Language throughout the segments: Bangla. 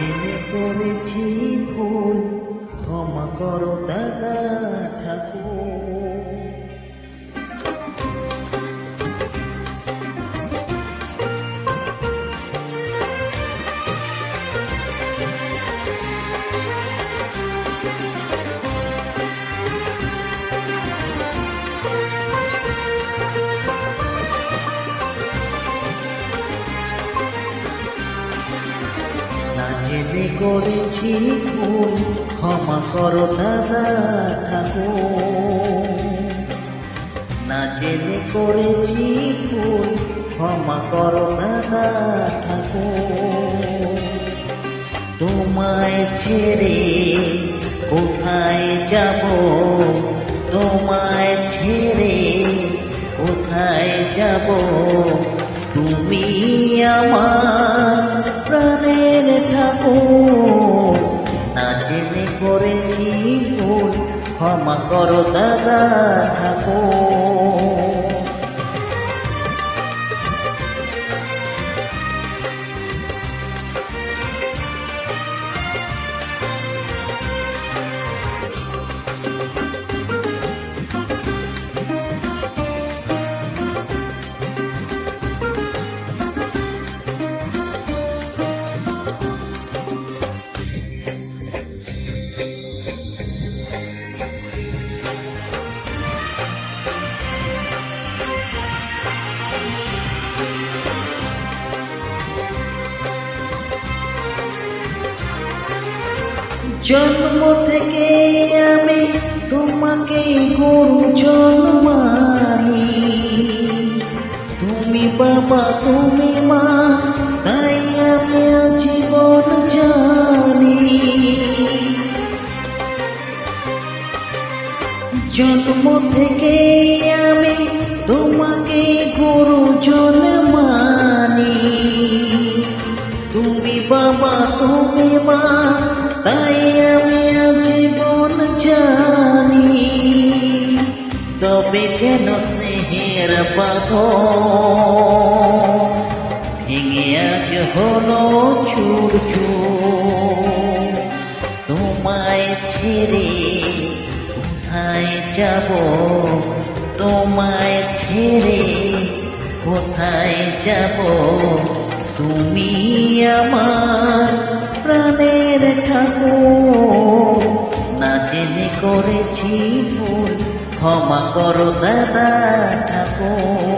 জেনে করেছি ভুল, ক্ষমা করো দাদা ঠাকুর। না জেনে করেছি ভুল, ক্ষমা করো দাদা ঠাকুর। না জেনে করেছি ভুল, ক্ষমা করো দাদা ঠাকুর। তোমায় ছেড়ে কোথায় যাব, তোমায় ছেড়ে কোথায় যাব, তুমি আমার প্রাণের ঠাকুর। না জেনে করেছি ভুল, ক্ষমা করো দাদা ঠাকুর। জন্ম থেকে আমি তোমাকে গুরুজন মানি, তুমি বাবা তুমি মা, তাই আমি জীবন জানি। জন্ম থেকে আমি তোমাকে গুরুজন মানি, তুমি বাবা তুমি মা, তাই আমি জীবন জানি। তবে কেন স্নেহের বাঁধন ভেঙে আজ হলো চুর চুর। তোমায় ছেড়ে কোথায় যাব, তোমায় ছেড়ে কোথায় যাব, তুমি আমার প্রাণের ঠাকুর। না জেনে করেছি ভুল, ক্ষমা করো দাদা ঠাকুর।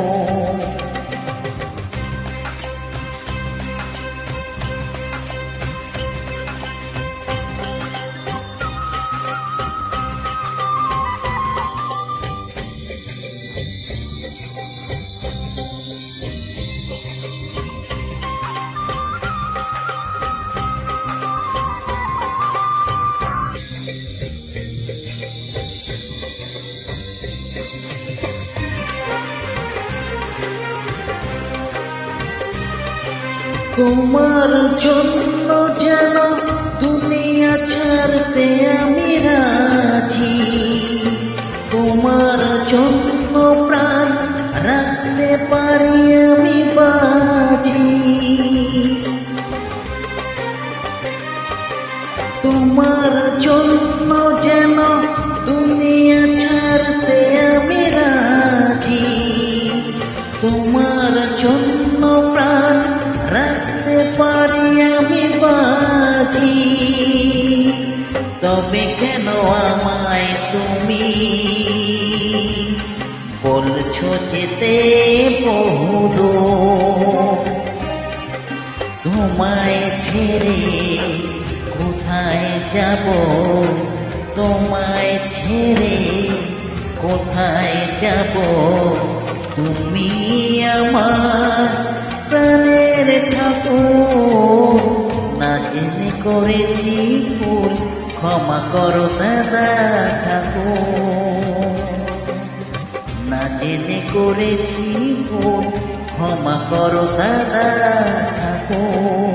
তোমার জন্য যেন দুনিয়া ছাড়তে আমি রাজি, তোমার জন্য প্রাণ রাখতে পারি আমি বাজি। তোমার জন্য যেন দুনিয়া ছাড়তে আমি রাজি, তোমার জন্য প্রাণ রাখতে পারি আমি বাজি। তবে কেন আমায় তুমি বলছো যেতে বহুদূর, তোমায় ছেড়ে কোথায় যাব, তোমায় ছেড়ে কোথায় যাব, তুমি আমার প্রাণের ঠাকুর। না জেনে করেছি ভুল, ক্ষমা করো দাদা ঠাকুর। না জেনে করেছি ভুল, ক্ষমা করো দাদা ঠাকুর।